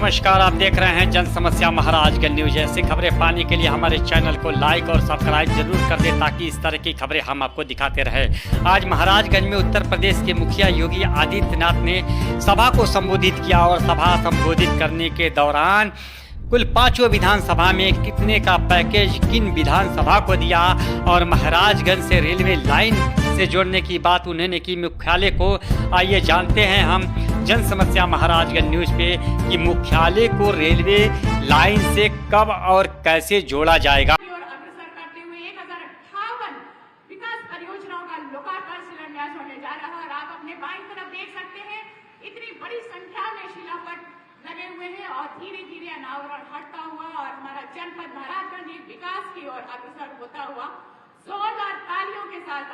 नमस्कार, आप देख रहे हैं जन समस्या महाराजगंज न्यूज। ऐसी खबरें पाने के लिए हमारे चैनल को लाइक और सब्सक्राइब जरूर कर दें ताकि इस तरह की खबरें हम आपको दिखाते रहें। आज महाराजगंज में उत्तर प्रदेश के मुखिया योगी आदित्यनाथ ने सभा को संबोधित किया और सभा संबोधित करने के दौरान कुल 5 विधानसभा में कितने का पैकेज किन विधानसभा को दिया और महाराजगंज से रेलवे लाइन से जोड़ने की बात उन्होंने की मुख्यालय को। आइए जानते हैं हम जन समस्या महाराजगंज न्यूज पे कि मुख्यालय को रेलवे लाइन से कब और कैसे जोड़ा जाएगा। अग्रसर करते हुए 1058 विकास परियोजनाओं का लोकार्पण शिलान्यास होने जा रहा है और आप अपने बाईं तरफ देख सकते हैं इतनी बड़ी संख्या में शिलापट लगे हुए हैं और धीरे धीरे अनावरण हटता हुआ और हमारा जनपद महाराजगंज विकास की ओर अग्रसर होता हुआ जोरदार तालियों के साथ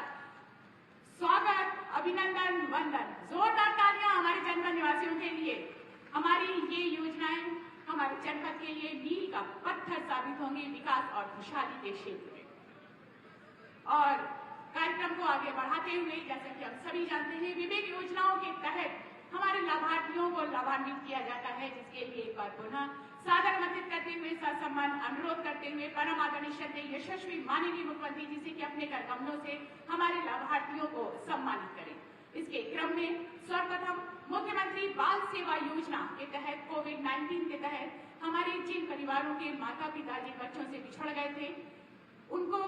स्वागत, अभिनंदन, वंदन। जोरदार तालियां हमारे जनपद निवासियों के लिए। हमारी ये योजनाएं हमारे जनपद के लिए मील का पत्थर साबित होंगी विकास और खुशहाली के क्षेत्र में। और कार्यक्रम को आगे बढ़ाते हुए जैसा कि हम सभी जानते हैं विभिन्न योजनाओं के तहत हमारे लाभार्थियों को लाभान्वित किया जाता है, जिसके लिए एक बार पुनः सादर आमंत्रित करते हुए ससम्मान अनुरोध करते हुए परम आदरणीय श्रद्धेय यशस्वी माननीय मुख्यमंत्री जी से कि अपने कर कमलों से हमारे लाभार्थियों को सम्मानित करें। इसके क्रम में सर्वप्रथम मुख्यमंत्री बाल सेवा योजना के तहत कोविड-19 के तहत हमारे जिन परिवारों के माता पिता जिन बच्चों से बिछड़ गए थे उनको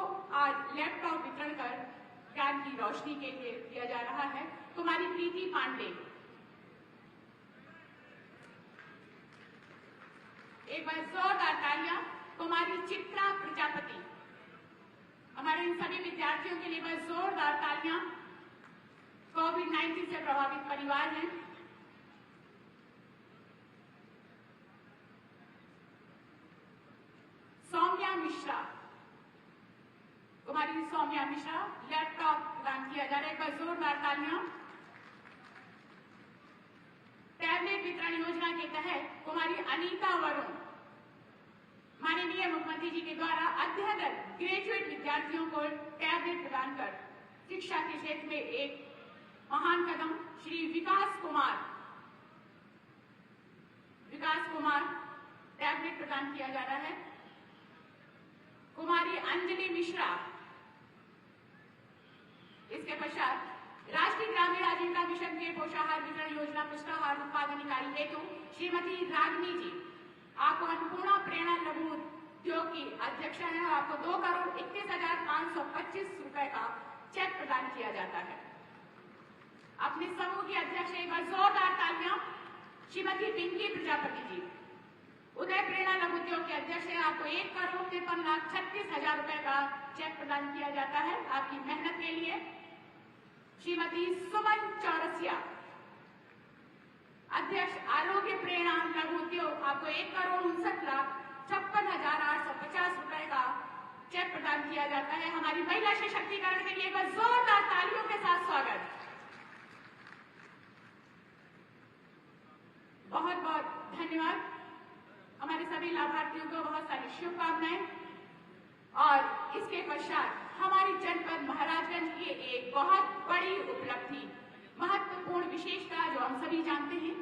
आज लैपटॉप वितरण कर ज्ञान की रोशनी के लिए किया जा रहा है। कुमारी प्रीति पांडे, एक बार जोरदार तालियां। कुमारी चित्रा प्रजापति, हमारे इन सभी विद्यार्थियों के लिए एक बार जोरदार तालियां। कोविड-19 से प्रभावित परिवार हैं। सौम्या मिश्रा, कुमारी सौम्या मिश्रा, लैपटॉप प्रदान किया जा रहा है, एक बार जोरदार तालियां। टैबलेट वितरण योजना के तहत कुमारी अनीता वरुण, माननीय मुख्यमंत्री जी के द्वारा अध्ययनरत ग्रेजुएट विद्यार्थियों को टैबलेट प्रदान कर शिक्षा के क्षेत्र में एक महान कदम। श्री विकास कुमार टैबलेट प्रदान किया जा रहा है। कुमारी अंजलि मिश्रा, इसके पश्चात राष्ट्रीय ग्रामीण आजीविका मिशन के पोषाहार वितरण योजना पुष्टाहार उत्पादन इकाई हेतु श्रीमती रागनी जी, आपको अन्नपूर्णा प्रेरणा लघु उद्योग की अध्यक्ष है और आपको 2,31,525 रुपए का चेक प्रदान किया जाता है। अपने समूह की अध्यक्ष एक बार जोरदार तालियां। श्रीमती पिंकी प्रजापति जी, उदय प्रेरणा लघु उद्योग के अध्यक्ष है, आपको 1,53,36,000 रुपए का चेक प्रदान किया जाता है आपकी मेहनत के लिए। श्रीमती सुमन चौरसिया, अध्यक्ष आरोग्य प्रेरणा लघु उद्योग, आपको 1,59,56,850 रुपए का चेक प्रदान किया जाता है। हमारी महिला सशक्तिकरण के लिए एक बार जोरदार तालियों के साथ स्वागत। बहुत बहुत धन्यवाद। हमारे सभी लाभार्थियों को बहुत सारी शुभकामनाएं। और इसके पश्चात हमारी जनपद महाराजगंज की एक बहुत बड़ी उपलब्धि, महत्वपूर्ण विशेषता जो हम सभी जानते हैं,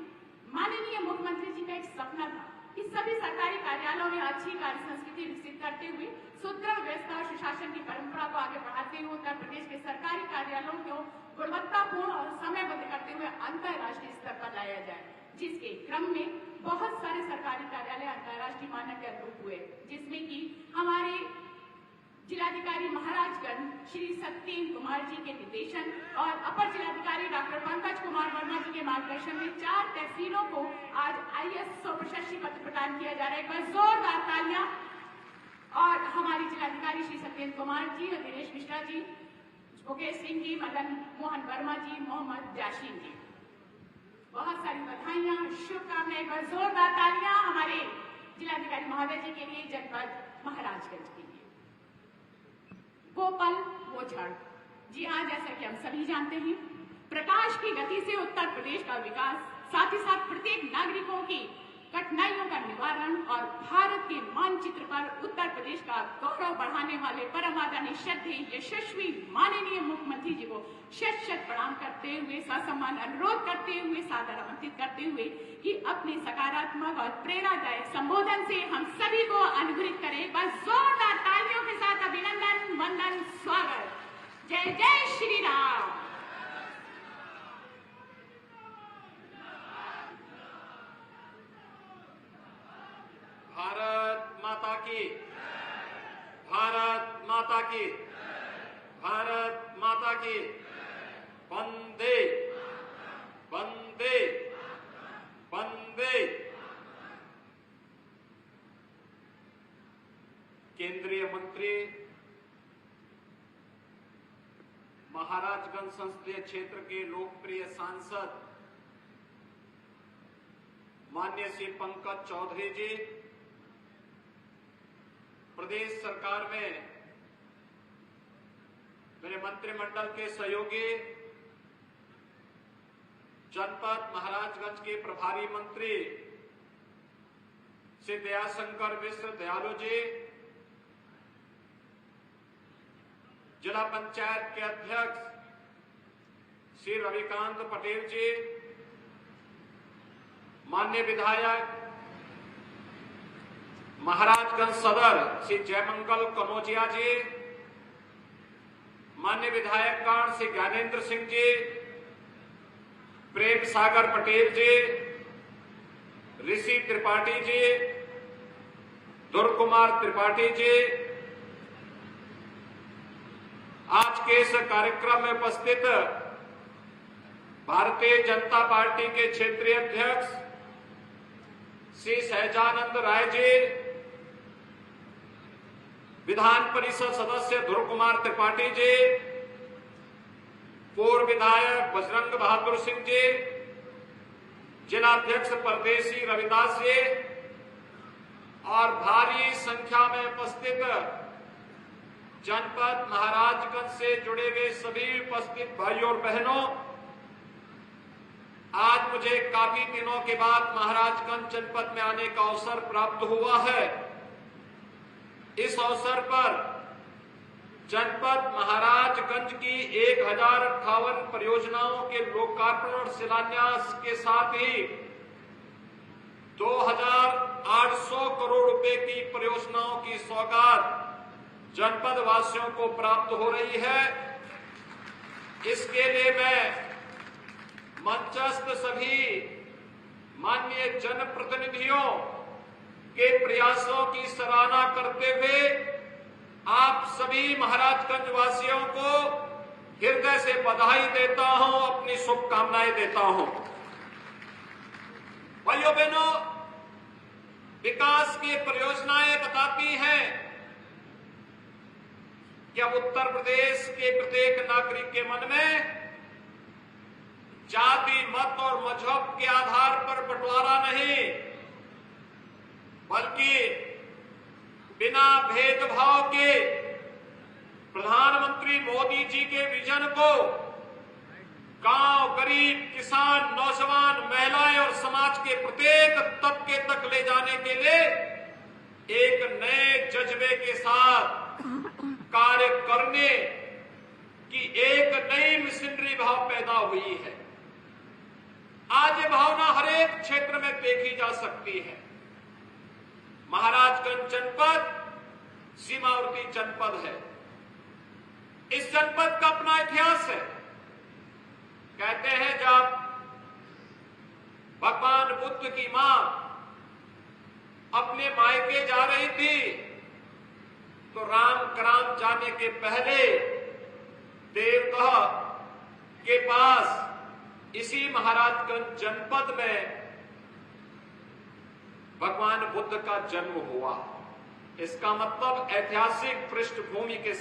माननीय मुख्यमंत्री जी का एक सपना था कि सभी सरकारी कार्यालयों में अच्छी कार्य संस्कृति विकसित करते हुए सुदृढ़ व्यवस्था और सुशासन की परंपरा को आगे बढ़ाते हुए उत्तर प्रदेश के सरकारी कार्यालयों को गुणवत्तापूर्ण और समयबद्ध करते हुए अंतर्राष्ट्रीय स्तर पर लाया जाए, जिसके क्रम में बहुत सारे सरकारी कार्यालय अंतर्राष्ट्रीय मानक के अनुरूप हुए, जिसमें कि हमारे जिलाधिकारी महाराजगंज श्री सत्येंद्र कुमार जी के निर्देशन और अपर जिलाधिकारी डॉक्टर पंकज कुमार वर्मा जी के मार्गदर्शन में 4 तहसीलों को आज ISO प्रशस्ति पत्र प्रदान किया जा रहा है। एक बार जोरदार तालियां। और हमारी जिलाधिकारी श्री सत्येंद्र कुमार जी और दिनेश मिश्रा जी, मुकेश सिंह जी, मदन मोहन वर्मा जी, मोहम्मद जाशीन जी, बहुत सारी बधाइयां, शुभकामनाएं। एक बार जोरदार तालियां हमारे जिलाधिकारी महोदय जी के लिए, जनपद महाराजगंज के लिए। गोपाल मोझड़ जी, हाँ, जैसा कि हम सभी जानते हैं प्रकाश की गति से उत्तर प्रदेश का विकास, साथ ही साथ प्रत्येक नागरिकों की कठिनाइयों का निवारण और भारत भारत के मानचित्र पर उत्तर प्रदेश का गौरव बढ़ाने वाले परम आदरणीय श्रद्धेय यशस्वी माननीय मुख्यमंत्री जी को शत शत प्रणाम करते हुए ससम्मान अनुरोध करते हुए सादर आमंत्रित करते हुए कि अपने सकारात्मक और प्रेरणादायक संबोधन से हम सभी को अनुग्रहित करें। बस जोरदार तालियों के साथ अभिनंदन, वंदन, स्वागत। जय जय श्री राम। भारत माता की, भारत माता की, भारत माता की। वंदे वंदे वंदे। केंद्रीय मंत्री, महाराजगंज संसदीय क्षेत्र के लोकप्रिय सांसद माननीय श्री पंकज चौधरी जी, प्रदेश सरकार में मेरे मंत्रिमंडल के सहयोगी, जनपद महाराजगंज के प्रभारी मंत्री श्री दयाशंकर मिश्र दयालु जी, जिला पंचायत के अध्यक्ष श्री रविकांत पटेल जी, माननीय विधायक महाराजगंज सदर श्री जयमंगल कनौजिया जी, माननीय विधायकगण श्री ज्ञानेन्द्र सिंह जी, प्रेम सागर पटेल जी, ऋषि त्रिपाठी जी, दुर्ग कुमार त्रिपाठी जी, आज के इस कार्यक्रम में उपस्थित भारतीय जनता पार्टी के क्षेत्रीय अध्यक्ष श्री सहजानंद राय जी, विधान परिषद सदस्य ध्रुव कुमार त्रिपाठी जी, पूर्व विधायक बजरंग बहादुर सिंह जी, जिलाध्यक्ष परदेशी रविदास जी और भारी संख्या में उपस्थित जनपद महाराजगंज से जुड़े हुए सभी उपस्थित भाइयों और बहनों, आज मुझे काफी दिनों के बाद महाराजगंज जनपद में आने का अवसर प्राप्त हुआ है। इस अवसर पर जनपद महाराजगंज की 1058 परियोजनाओं के लोकार्पण और शिलान्यास के साथ ही 2800 करोड़ रुपए की परियोजनाओं की सौगात जनपद वासियों को प्राप्त हो रही है। इसके लिए मैं मंचस्थ सभी माननीय जनप्रतिनिधियों के प्रयासों की सराहना करते हुए आप सभी महाराजगंज वासियों को हृदय से बधाई देता हूं, अपनी शुभकामनाएं देता हूं। भाइयों बहनों, विकास की परियोजनाएं बताती हैं कि अब उत्तर प्रदेश के प्रत्येक नागरिक के मन में जाति, मत और मजहब के आधार पर बंटवारा नहीं, बल्कि बिना भेदभाव के प्रधानमंत्री मोदी जी के विजन को गांव, गरीब, किसान, नौजवान, महिलाएं और समाज के प्रत्येक तबके तक ले जाने के लिए एक नए जज्बे के साथ कार्य करने की एक नई मिशनरी भाव पैदा हुई है। आज ये भावना हर एक क्षेत्र में देखी जा सकती है। महाराजगंज जनपद सीमावर्ती जनपद है। इस जनपद का अपना इतिहास है। कहते हैं जब भगवान बुद्ध की मां अपने मायके जा रही थी तो राम कराम जाने के पहले देवदह के पास इसी महाराजगंज जनपद में भगवान बुद्ध का जन्म हुआ। इसका मतलब ऐतिहासिक पृष्ठभूमि के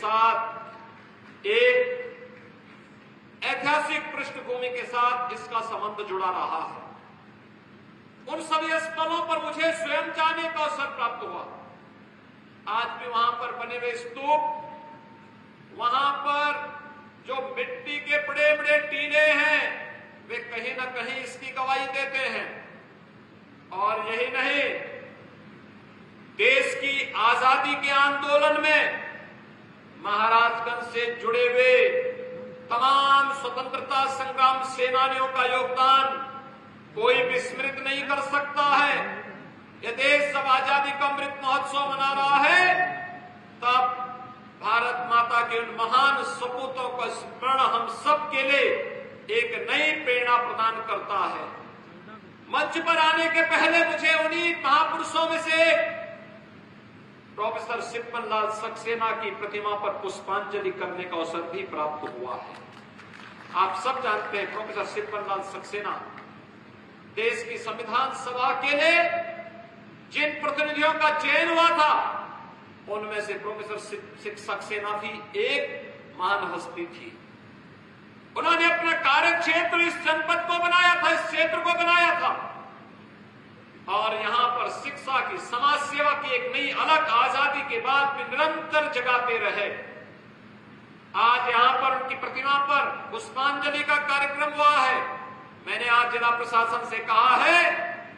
साथ इसका संबंध जुड़ा रहा है। उन सभी स्थलों पर मुझे स्वयं जाने का अवसर प्राप्त हुआ। आज भी वहां पर बने हुए स्तूप, वहां पर जो मिट्टी के बड़े बड़े टीले हैं, वे कहीं ना कहीं इसकी गवाही देते हैं। और यही नहीं, देश आजादी के आंदोलन में महाराजगंज से जुड़े हुए तमाम स्वतंत्रता संग्राम सेनानियों का योगदान कोई विस्मृत नहीं कर सकता है। यह देश जब आजादी का अमृत महोत्सव मना रहा है, तब भारत माता के उन महान सपूतों का स्मरण हम सब के लिए एक नई प्रेरणा प्रदान करता है। मंच पर आने के पहले मुझे उन्हीं महापुरुषों में से प्रोफेसर सिप्पन लाल सक्सेना की प्रतिमा पर पुष्पांजलि करने का अवसर भी प्राप्त हुआ है। आप सब जानते हैं प्रोफेसर सिप्पन लाल सक्सेना देश की संविधान सभा के लिए जिन प्रतिनिधियों का चयन हुआ था, उनमें से प्रोफेसर सक्सेना भी एक महान हस्ती थी। उन्होंने अपना कार्य क्षेत्र इस जनपद को बनाया था, इस क्षेत्र को बनाया था, और यहां पर शिक्षा की, समाज सेवा की एक नई अलग आजादी के बाद भी निरंतर जगाते रहे। आज यहां पर उनकी प्रतिमा पर पुष्पांजलि का कार्यक्रम हुआ है। मैंने आज जिला प्रशासन से कहा है,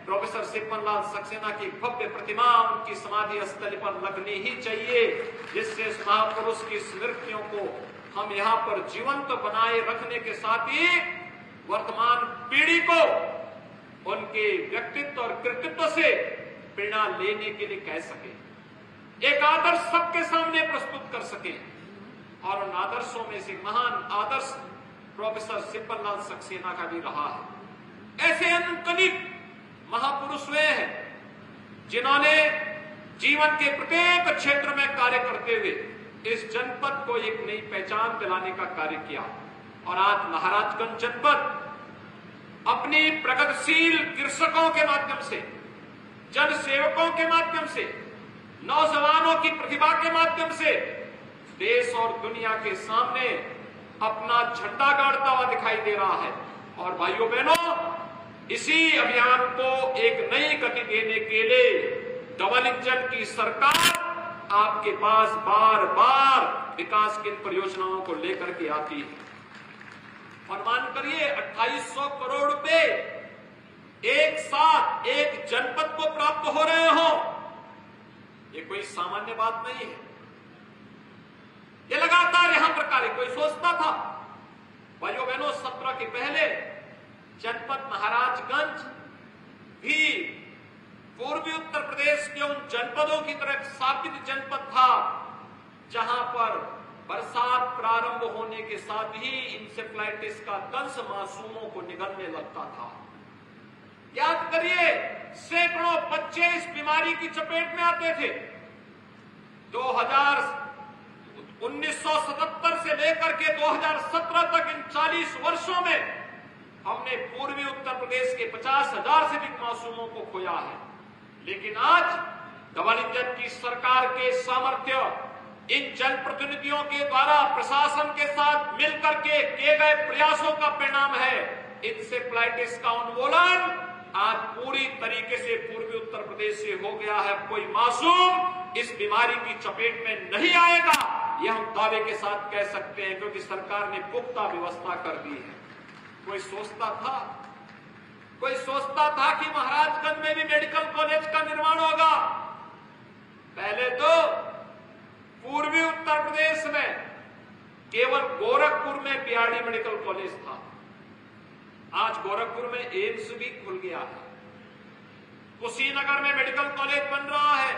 प्रोफेसर सिप्पन लाल सक्सेना की भव्य प्रतिमा उनकी समाधि स्थल पर लगनी ही चाहिए, जिससे इस महापुरुष की स्मृतियों को हम यहां पर जीवंत बनाए रखने के साथ ही वर्तमान पीढ़ी को उनके व्यक्तित्व और कृतित्व से प्रेरणा लेने के लिए कह सके, एक आदर्श सबके सामने प्रस्तुत कर सके। और उन आदर्शों में से महान आदर्श प्रोफेसर सिप्पन लाल सक्सेना का भी रहा है। ऐसे अनंत महापुरुष हुए हैं जिन्होंने जीवन के प्रत्येक क्षेत्र में कार्य करते हुए इस जनपद को एक नई पहचान दिलाने का कार्य किया। और आज महाराजगंज जनपद अपनी प्रगतिशील कृषकों के माध्यम से, जन सेवकों के माध्यम से, नौजवानों की प्रतिभा के माध्यम से देश और दुनिया के सामने अपना झंडा गाड़ता हुआ दिखाई दे रहा है। और भाइयों बहनों, इसी अभियान को एक नई गति देने के लिए डबल इंजन की सरकार आपके पास बार बार विकास की परियोजनाओं को लेकर के आती है। और मान करिए 2800 करोड़ रुपए एक साथ एक जनपद को प्राप्त हो रहे हो, ये कोई सामान्य बात नहीं है। ये लगातार यहां पर कार्य, कोई सोचता था भाइयों बहनों 17 के पहले जनपद महाराजगंज भी पूर्वी उत्तर प्रदेश के उन जनपदों की तरह स्थापित जनपद था जहां पर बरसात प्रारंभ होने के साथ ही इंसेफ्लाइटिस का दंश मासूमों को निगलने लगता था। याद करिए, सैकड़ों बच्चे इस बीमारी की चपेट में आते थे। 1977 से लेकर के 2017 तक इन 40 वर्षों में हमने पूर्वी उत्तर प्रदेश के 50,000 से अधिक मासूमों को खोया है। लेकिन आज डबल इंजन की सरकार के सामर्थ्य, इन जनप्रतिनिधियों के द्वारा प्रशासन के साथ मिलकर के किए गए प्रयासों का परिणाम है। इंसेफ्लाइटिस का उन्मूलन आज पूरी तरीके से पूर्वी उत्तर प्रदेश से हो गया है। कोई मासूम इस बीमारी की चपेट में नहीं आएगा, यह हम दावे के साथ कह सकते हैं, क्योंकि सरकार ने पुख्ता व्यवस्था कर दी है। कोई सोचता था कि महाराजगंज में भी मेडिकल कॉलेज का निर्माण होगा। पहले तो पूर्वी उत्तर प्रदेश में केवल गोरखपुर में बीआरडी मेडिकल कॉलेज था। आज गोरखपुर में एम्स भी खुल गया है। कुशीनगर में मेडिकल कॉलेज बन रहा है।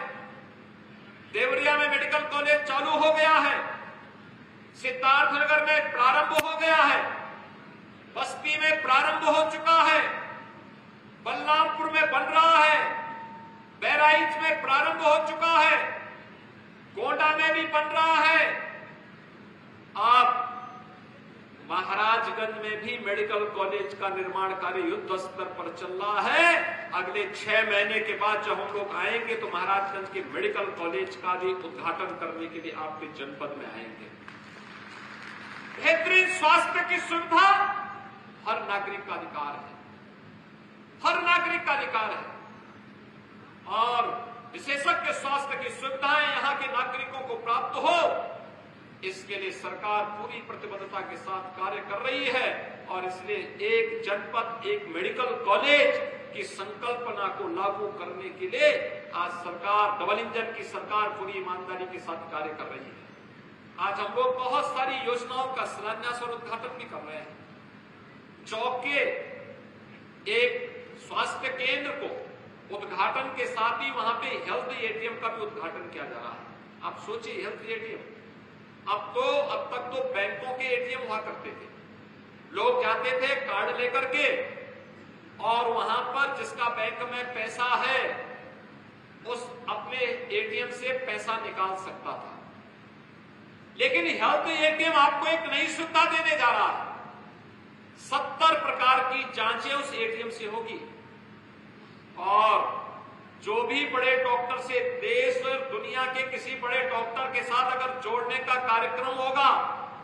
देवरिया में मेडिकल कॉलेज चालू हो गया है। सिद्धार्थनगर में प्रारंभ हो गया है। बस्ती में प्रारंभ हो चुका है। बलरामपुर में बन रहा है। बहराइच में प्रारंभ हो चुका है। गोंडा में भी बन रहा है। आप महाराजगंज में भी मेडिकल कॉलेज का निर्माण कार्य युद्ध स्तर पर चल रहा है। अगले 6 महीने के बाद जब हम लोग आएंगे तो महाराजगंज के मेडिकल कॉलेज का भी उद्घाटन करने के लिए आपके जनपद में आएंगे। बेहतरीन स्वास्थ्य की सुविधा हर नागरिक का अधिकार है, हर नागरिक का अधिकार है। और विशेषज्ञ स्वास्थ्य की सुविधाएं यहां के नागरिकों को प्राप्त हो, इसके लिए सरकार पूरी प्रतिबद्धता के साथ कार्य कर रही है। और इसलिए एक जनपद एक मेडिकल कॉलेज की संकल्पना को लागू करने के लिए आज सरकार, डबल इंजन की सरकार पूरी ईमानदारी के साथ कार्य कर रही है। आज हम लोग बहुत सारी योजनाओं का शिलान्यास और उद्घाटन भी कर रहे हैं। चौक के एक स्वास्थ्य केंद्र को उद्घाटन के साथ ही वहां पे हेल्थ एटीएम का भी उद्घाटन किया जा रहा है। आप सोचिए, हेल्थ एटीएम, अब तक तो बैंकों के एटीएम हुआ करते थे, लोग जाते थे कार्ड लेकर के और वहां पर जिसका बैंक में पैसा है उस अपने एटीएम से पैसा निकाल सकता था। लेकिन हेल्थ एटीएम आपको एक नई सुविधा देने जा रहा है। 70 प्रकार की जांचें उस एटीएम से होगी और जो भी बड़े डॉक्टर से, देश और दुनिया के किसी बड़े डॉक्टर के साथ अगर जोड़ने का कार्यक्रम होगा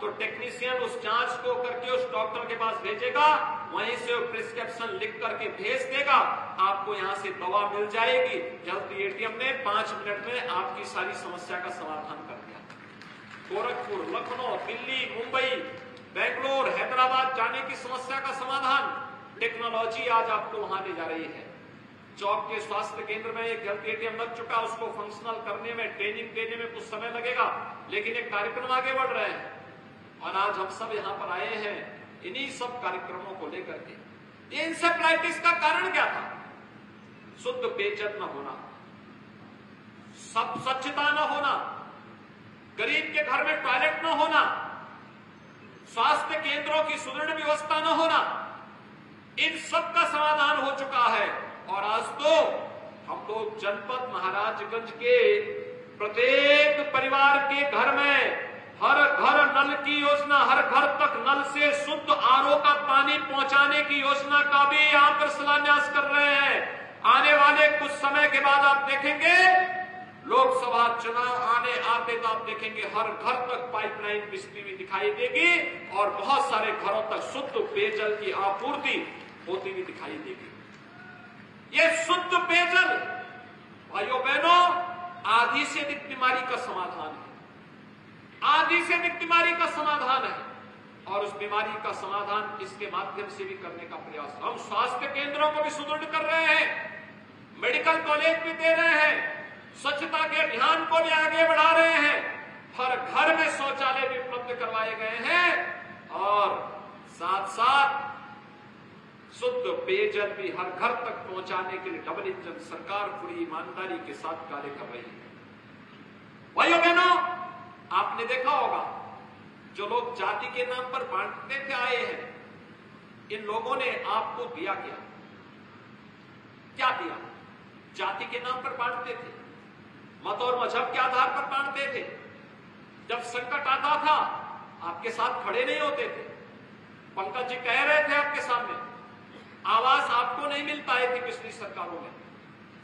तो टेक्नीशियन उस जांच को करके उस डॉक्टर के पास भेजेगा, वहीं से वो प्रिस्क्रिप्शन लिख करके भेज देगा, आपको यहां से दवा मिल जाएगी। हेल्थ एटीएम ने 5 मिनट में आपकी सारी समस्या का समाधान कर दिया। गोरखपुर, लखनऊ, दिल्ली, मुंबई, बेंगलोर, हैदराबाद जाने की समस्या का समाधान टेक्नोलॉजी आज आपको वहां ले जा रही है। चौक के स्वास्थ्य केंद्र में एक हेल्थ एटीएम लग चुका, उसको फंक्शनल करने में, ट्रेनिंग देने में कुछ समय लगेगा, लेकिन एक कार्यक्रम आगे बढ़ रहे हैं और आज हम सब यहां पर आए हैं इन्हीं सब कार्यक्रमों को लेकर के। ये इंसेफ्लाइटिस का कारण क्या था? शुद्ध पेयजल न होना, सब स्वच्छता न होना, गरीब के घर में टॉयलेट न होना, स्वास्थ्य केंद्रों की सुदृढ़ व्यवस्था न होना, इन सब का समाधान हो चुका है। और आज तो हम लोग जनपद महाराजगंज के प्रत्येक परिवार के घर में हर घर नल की योजना, हर घर तक नल से शुद्ध आरओ का पानी पहुंचाने की योजना का भी यहां पर शिलान्यास कर रहे हैं। आने वाले कुछ समय के बाद आप देखेंगे, लोकसभा चुनाव आते तो आप देखेंगे हर घर तक पाइपलाइन बिछती हुई दिखाई देगी और बहुत सारे घरों तक शुद्ध पेयजल की आपूर्ति होती हुई दिखाई देगी। ये शुद्ध पेयजल भाइयों बहनों आधी से अधिक बीमारी का समाधान है, आधी से अधिक बीमारी का समाधान है और उस बीमारी का समाधान इसके माध्यम से भी करने का प्रयास। हम स्वास्थ्य केंद्रों को भी सुदृढ़ कर रहे हैं, मेडिकल कॉलेज भी दे रहे हैं, स्वच्छता के अभियान को भी आगे बढ़ा रहे हैं, हर घर में शौचालय भी उपलब्ध करवाए गए हैं और साथ साथ शुद्ध पेयजल भी हर घर तक पहुंचाने के लिए डबल इंजन सरकार पूरी ईमानदारी के साथ कार्य कर रही है। भाइयों बहनों, आपने देखा होगा जो लोग जाति के नाम पर बांटने थे आए हैं, इन लोगों ने आपको दिया क्या दिया? जाति के नाम पर बांटते थे, मत और मजहब के आधार पर बांटते थे। जब संकट आता था आपके साथ खड़े नहीं होते थे। पंकज जी कह रहे थे आपके सामने, आवास आपको नहीं मिल पाए थे पिछली सरकारों में,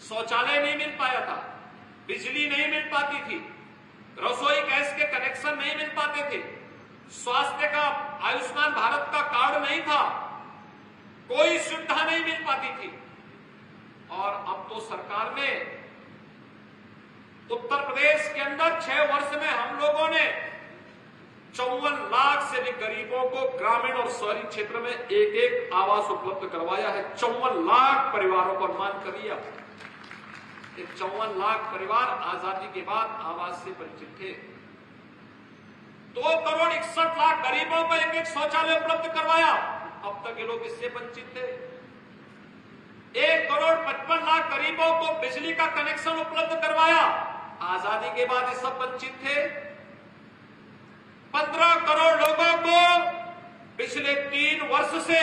शौचालय नहीं मिल पाया था, बिजली नहीं मिल पाती थी, रसोई गैस के कनेक्शन नहीं मिल पाते थे, स्वास्थ्य का आयुष्मान भारत का कार्ड नहीं था, कोई सुविधा नहीं मिल पाती थी। और अब तो सरकार ने उत्तर प्रदेश के अंदर 6 वर्ष में हम लोगों ने 54 लाख से भी गरीबों को ग्रामीण और शहरी क्षेत्र में एक आवास उपलब्ध करवाया है। 54 लाख परिवारों को अनुमान करिए, 54 लाख परिवार आजादी के बाद आवास से वंचित थे। 2 करोड़ 61 लाख गरीबों को एक शौचालय उपलब्ध करवाया, अब तक ये लोग इससे वंचित थे। 1 करोड़ 55 लाख गरीबों को बिजली का कनेक्शन उपलब्ध करवाया, आजादी के बाद ये सब वंचित थे। 15 करोड़ लोगों को पिछले 3 वर्ष से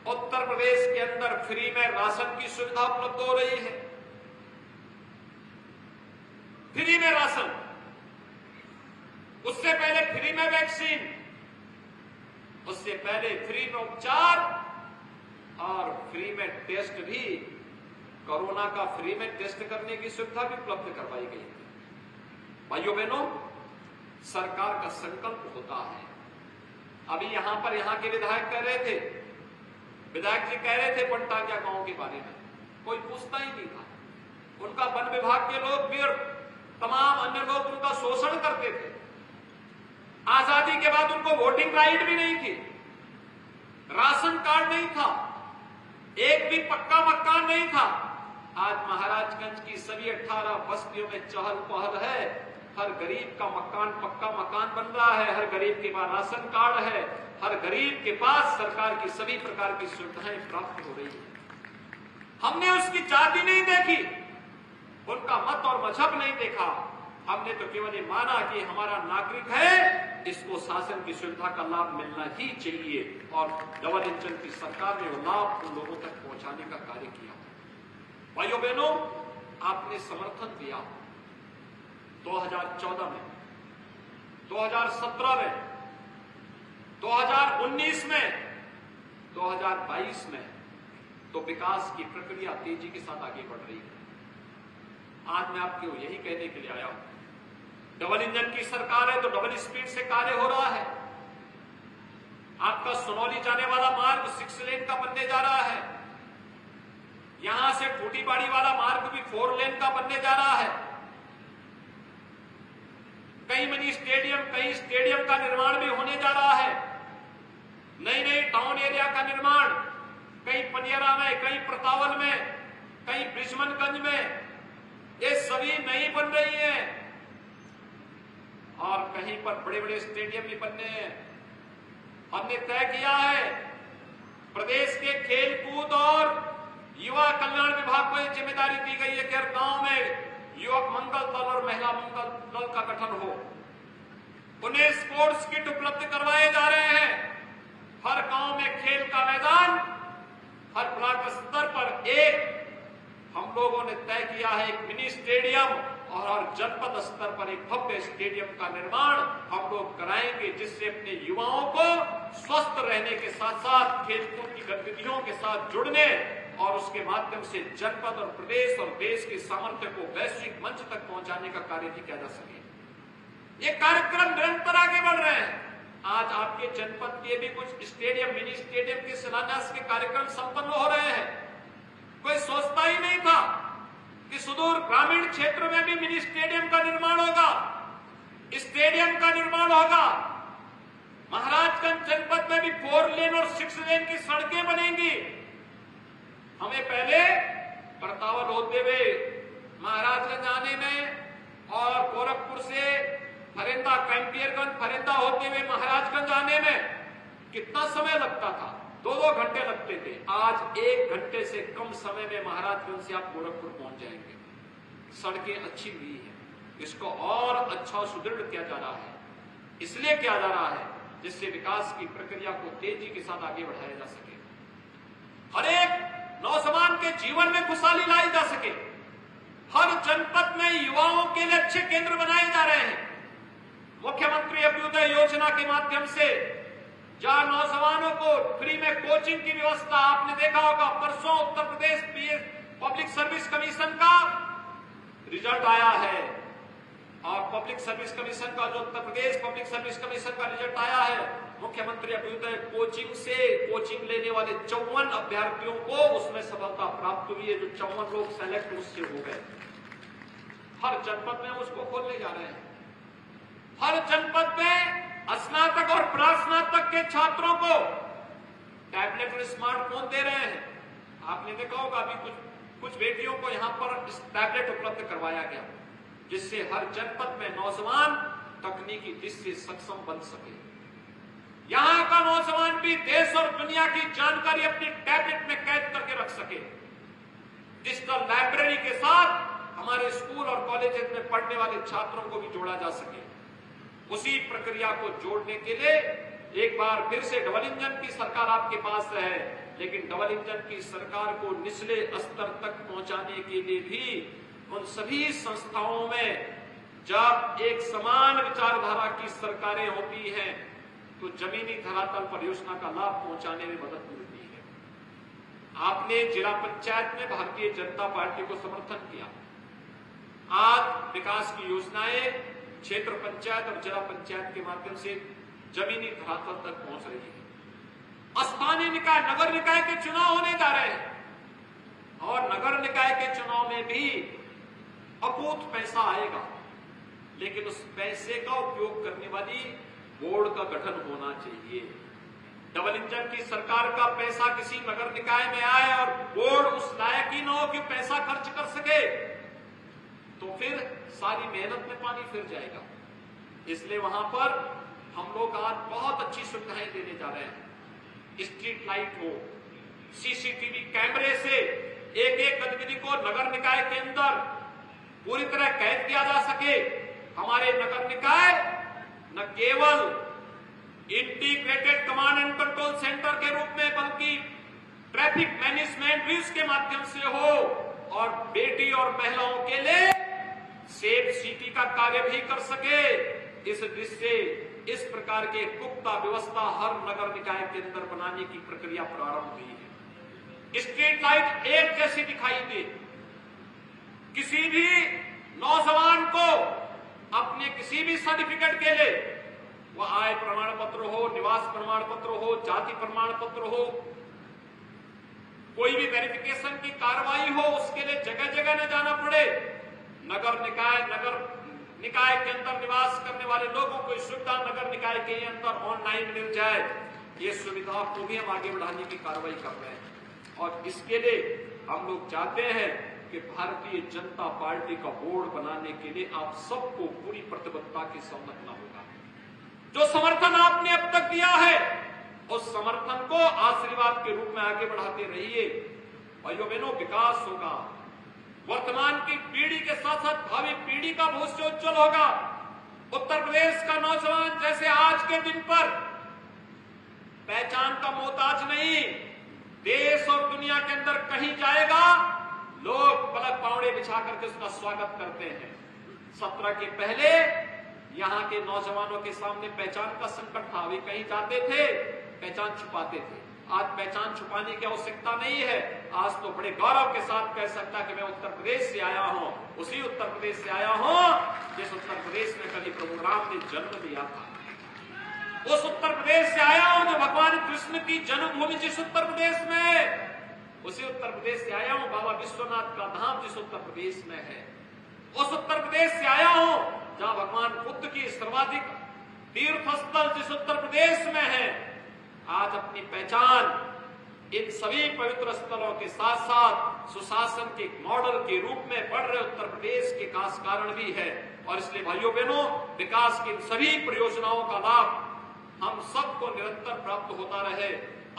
उत्तर प्रदेश के अंदर फ्री में राशन की सुविधा उपलब्ध हो रही है। फ्री में राशन, उससे पहले फ्री में वैक्सीन, उससे पहले फ्री में उपचार और फ्री में टेस्ट भी, कोरोना का फ्री में टेस्ट करने की सुविधा भी उपलब्ध करवाई गई है। भाइयों बहनों, सरकार का संकल्प होता है। अभी यहां के विधायक कह रहे थे, विधायक जी कह रहे थे पंटाकिया गांव के बारे में, कोई पूछता ही नहीं था। उनका वन विभाग के लोग भी और तमाम अन्य लोग उनका शोषण करते थे। आजादी के बाद उनको वोटिंग राइट भी नहीं थी, राशन कार्ड नहीं था, एक भी पक्का मकान नहीं था। आज महाराजगंज की सभी 18 बस्तियों में चहल पहल है। हर गरीब का मकान, पक्का मकान बन रहा है। हर गरीब के पास राशन कार्ड है। हर गरीब के पास सरकार की सभी प्रकार की सुविधाएं प्राप्त हो रही है। हमने उसकी जाति नहीं देखी, उनका मत और मजहब नहीं देखा। हमने तो केवल ये माना कि हमारा नागरिक है, इसको शासन की सुविधा का लाभ मिलना ही चाहिए। और डबल इंजन की सरकार ने वो लाभ उन लोगों तक पहुंचाने का कार्य किया। भाइयों बहनों, आपने समर्थन दिया 2014 में, 2017 में, 2019 में, 2022 में, तो विकास की प्रक्रिया तेजी के साथ आगे बढ़ रही है। आज मैं आपको यही कहने के लिए आया हूं, डबल इंजन की सरकार है तो डबल स्पीड से कार्य हो रहा है। आपका सोनौली जाने वाला मार्ग 6 लेन का बनने जा रहा है। यहां से टूटीबाड़ी वाला मार्ग भी 4 लेन का बनने जा रहा है। कई मिनी स्टेडियम, कई स्टेडियम का निर्माण भी होने जा रहा है। नई नई टाउन एरिया का निर्माण कई पनियरा में, कई प्रतावल में, कई ब्रिजमनगंज में, ये सभी नई बन रही है। और कहीं पर बड़े बड़े स्टेडियम भी बनने हैं। हमने तय किया है, प्रदेश के खेल कूद और युवा कल्याण विभाग को यह जिम्मेदारी दी गई है कि हर गांव में युवक मंगल दल और महिला मंगल दल का गठन हो। उन्हें स्पोर्ट्स किट उपलब्ध करवाए जा रहे हैं। हर गांव में खेल का मैदान, हर ब्लॉक स्तर पर एक हम लोगों ने तय किया है एक मिनी स्टेडियम, और हर जनपद स्तर पर एक भव्य स्टेडियम का निर्माण हम लोग कराएंगे, जिससे अपने युवाओं को स्वस्थ रहने के साथ साथ खेलकूद की गतिविधियों के साथ जुड़ने और उसके माध्यम से जनपद और प्रदेश और देश के सामर्थ्य को वैश्विक मंच तक पहुंचाने का कार्य भी किया जा सके। ये कार्यक्रम निरंतर आगे बढ़ रहे हैं। आज आपके जनपद के भी कुछ स्टेडियम, मिनी स्टेडियम के शिलान्यास के कार्यक्रम संपन्न हो रहे हैं। कोई सोचता ही नहीं था कि सुदूर ग्रामीण क्षेत्र में भी मिनी स्टेडियम का निर्माण होगा, स्टेडियम का निर्माण होगा। महाराजगंज जनपद में भी 4 लेन और 6 लेन की सड़कें बनेंगी। हमें पहले प्रतावल होते हुए महाराजगंज आने में और गोरखपुर से फरेंदा, कैंपियरगंज, फरेंदा होते हुए महाराजगंज आने में कितना समय लगता था? 2-2 घंटे लगते थे। आज 1 घंटे से कम समय में महाराजगंज से आप गोरखपुर पहुंच जाएंगे। सड़कें अच्छी हुई है, इसको और अच्छा सुदृढ़ किया जा रहा है। इसलिए किया जा रहा है जिससे विकास की प्रक्रिया को तेजी के साथ आगे बढ़ाया जा सके, हर एक नौजवान के जीवन में खुशहाली लाई जा सके। हर जनपद में युवाओं के लिए अच्छे केंद्र बनाए जा रहे हैं। मुख्यमंत्री अभ्युदय योजना के माध्यम से जहां नौजवानों को फ्री में कोचिंग की व्यवस्था, आपने देखा होगा परसों Uttar Pradesh public service commission का रिजल्ट आया है, और पब्लिक सर्विस कमीशन का जो Uttar Pradesh public service commission का रिजल्ट आया है, मुख्यमंत्री अभ्युदय कोचिंग से कोचिंग लेने वाले 54 अभ्यर्थियों को उसमें सफलता प्राप्त हुई है। जो 54 लोग सेलेक्ट उससे हो गए। हर जनपद में उसको खोलने जा रहे हैं। हर जनपद में स्नातक और प्रास्नातक के छात्रों को टैबलेट और स्मार्टफोन दे रहे हैं। आपने देखा होगा अभी कुछ बेटियों को यहां पर टैबलेट उपलब्ध करवाया गया, जिससे हर जनपद में नौजवान तकनीकी दृष्टि से सक्षम बन सके। यहां का नौजवान भी देश और दुनिया की जानकारी अपनी टैबलेट में कैद करके रख सके। डिजिटल लाइब्रेरी के साथ हमारे स्कूल और कॉलेज में पढ़ने वाले छात्रों को भी जोड़ा जा सके। उसी प्रक्रिया को जोड़ने के लिए एक बार फिर से डबल इंजन की सरकार आपके पास है, लेकिन डबल इंजन की सरकार को निचले स्तर तक पहुंचाने के लिए भी उन सभी संस्थाओं में जब एक समान विचारधारा की सरकारें होती हैं तो जमीनी धरातल पर योजना का लाभ पहुंचाने में मदद मिलती है। आपने जिला पंचायत में भारतीय जनता पार्टी को समर्थन किया। आज विकास की योजनाएं क्षेत्र पंचायत और जिला पंचायत के माध्यम से जमीनी धरातल तक पहुंच रही है। स्थानीय निकाय, नगर निकाय के चुनाव होने जा रहे हैं और नगर निकाय के चुनाव में भी अकूत पैसा आएगा, लेकिन उस पैसे का उपयोग करने वाली बोर्ड का गठन होना चाहिए। डबल इंजन की सरकार का पैसा किसी नगर निकाय में आए और बोर्ड उस लायक ही न हो कि पैसा खर्च कर सके, तो फिर सारी मेहनत में पानी फिर जाएगा। इसलिए वहां पर हम लोग आज बहुत अच्छी सुविधाएं देने जा रहे हैं। स्ट्रीट लाइट हो, सीसीटीवी कैमरे से एक एक गतिविधि को नगर निकाय के अंदर पूरी तरह कैद किया जा सके। हमारे नगर निकाय न केवल integrated command and control centre के रूप में बल्कि ट्रैफिक मैनेजमेंट भी उसके माध्यम से हो और बेटी और महिलाओं के लिए सेफ सिटी का कार्य भी कर सके। इस दृष्टि से इस प्रकार के पुख्ता व्यवस्था हर नगर निकाय के अंदर बनाने की प्रक्रिया प्रारंभ हुई है। स्ट्रीट लाइट एक जैसी दिखाई दे, किसी भी नौजवान को अपने किसी भी सर्टिफिकेट के लिए, वह आय प्रमाण पत्र हो, निवास प्रमाण पत्र हो, जाति प्रमाण पत्र हो, कोई भी वेरिफिकेशन की कार्रवाई हो, उसके लिए जगह जगह न जाना पड़े। नगर निकाय के अंदर निवास करने वाले लोगों को सुविधा नगर निकाय के अंदर ऑनलाइन मिल जाए। ये सुविधा को भी हम आगे बढ़ाने की कार्रवाई कर रहे हैं और इसके लिए हम लोग चाहते हैं कि भारतीय जनता पार्टी का बोर्ड बनाने के लिए आप सबको पूरी प्रतिबद्धता के साथ रखना होगा। जो समर्थन आपने अब तक दिया है उस समर्थन को आशीर्वाद के रूप में आगे बढ़ाते रहिए। भाइयों बहनों, विकास होगा, वर्तमान की पीढ़ी के साथ साथ भावी पीढ़ी का भविष्य उज्जवल होगा। उत्तर प्रदेश का नौजवान जैसे आज के दिन पर पहचान का मोहताज नहीं, देश और दुनिया के अंदर कहीं जाएगा लोग पलक पावड़े बिछा करके उसका स्वागत करते हैं। 17 के पहले यहाँ के नौजवानों के सामने पहचान का संकट था, वे कहीं जाते थे पहचान छुपाते थे। आज पहचान छुपाने की आवश्यकता नहीं है। आज तो बड़े गौरव के साथ कह सकता कि मैं उत्तर प्रदेश से आया हूं, उसी उत्तर प्रदेश से आया हूं जिस उत्तर प्रदेश में कभी प्रभु राम ने जन्म लिया था। उस उत्तर प्रदेश से आया हूं जो भगवान कृष्ण की जन्मभूमि जिस उत्तर प्रदेश में, उसी उत्तर प्रदेश से आया हूं बाबा विश्वनाथ का धाम जिस उत्तर प्रदेश में है। उस उत्तर प्रदेश से आया हूं जहां भगवान बुद्ध की सर्वाधिक तीर्थ स्थल जिस उत्तर प्रदेश में है। आज अपनी पहचान इन सभी पवित्र स्थलों के साथ साथ सुशासन के मॉडल के रूप में बढ़ रहे उत्तर प्रदेश के खास कारण भी है। और इसलिए भाइयों बहनों, विकास की सभी परियोजनाओं का लाभ हम सबको निरंतर प्राप्त होता रहे।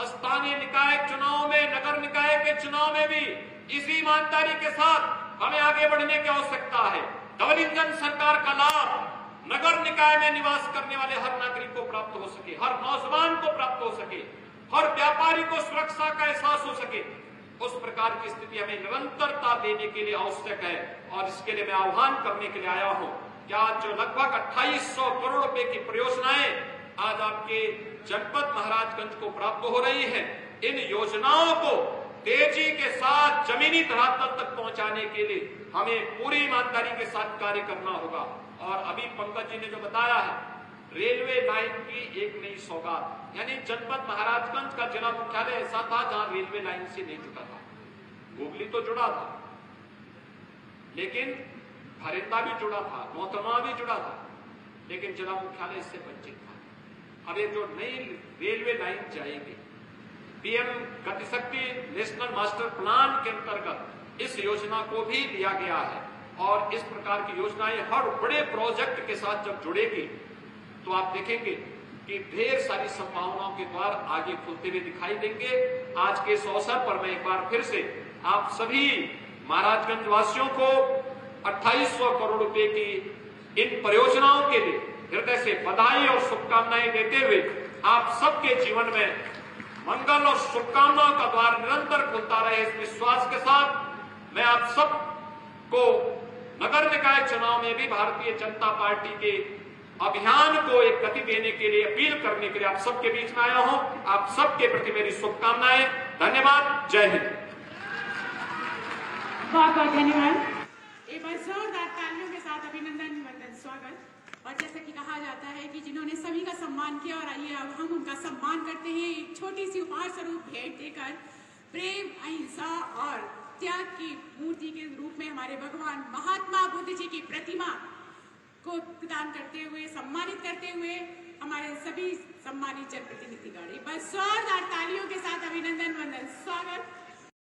स्थानीय निकाय चुनाव में, नगर निकाय के चुनाव में भी इसी ईमानदारी के साथ हमें आगे बढ़ने की आवश्यकता है। डबल इंजन सरकार का लाभ नगर निकाय में निवास करने वाले हर नागरिक को प्राप्त हो सके, हर नौजवान को प्राप्त हो सके, हर व्यापारी को सुरक्षा का एहसास हो सके, उस प्रकार की स्थिति हमें निरंतरता देने के लिए आवश्यक है। और इसके लिए मैं आह्वान करने के लिए आया हूं कि आज जो लगभग 2800 करोड़ रुपए की परियोजनाएं आज आपके जनपद महाराजगंज को प्राप्त हो रही है, इन योजनाओं को तेजी के साथ जमीनी धरातल तक पहुंचाने के लिए हमें पूरी ईमानदारी के साथ कार्य करना होगा। और अभी पंकज जी ने जो बताया है, रेलवे लाइन की एक नई सौगात, यानी जनपद महाराजगंज का जिला मुख्यालय ऐसा था जहां रेलवे लाइन से नहीं जुड़ा था। हुगली तो जुड़ा था, लेकिन फरेंदा भी जुड़ा था, मोहतरमा भी जुड़ा था, लेकिन जिला मुख्यालय इससे वंचित था। अब ये जो नई रेलवे लाइन जाएगी, PM Gatishakti national master plan के अंतर्गत इस योजना को भी लिया गया है। और इस प्रकार की योजनाएं हर बड़े प्रोजेक्ट के साथ जब जुड़ेगी तो आप देखेंगे कि ढेर सारी संभावनाओं के द्वार आगे खुलते हुए दिखाई देंगे। आज के इस अवसर पर मैं एक बार फिर से आप सभी महाराजगंज वासियों को 2800 करोड़ रुपए की इन परियोजनाओं के लिए हृदय से बधाई और शुभकामनाएं देते हुए आप सबके जीवन में मंगल और शुभकामनाओं का द्वार निरंतर खुलता रहे, इस विश्वास के साथ मैं आप सब को नगर निकाय चुनाव में भी भारतीय जनता पार्टी के अभियान को एक गति देने के लिए, अपील करने के लिए आप सबके बीच में आया हूं। आप सबके प्रति मेरी शुभकामनाएं। धन्यवाद। जय हिंद। बहुत बहुत धन्यवाद। एक बार जोरदार तालियों के साथ अभिनंदन, वंदन, स्वागत। और जैसा कि कहा जाता है कि जिन्होंने सभी का सम्मान किया, और आइए अब हम उनका सम्मान करते हैं एक छोटी सी उपहार स्वरूप भेंट देकर। प्रेम, अहिंसा और त्याग की मूर्ति के रूप में हमारे भगवान महात्मा बुद्ध जी की प्रतिमा को प्रदान करते हुए, सम्मानित करते हुए हमारे सभी सम्मानित जनप्रतिनिधिगण, एक बार जोरदार तालियों के साथ अभिनंदन वंदन स्वागत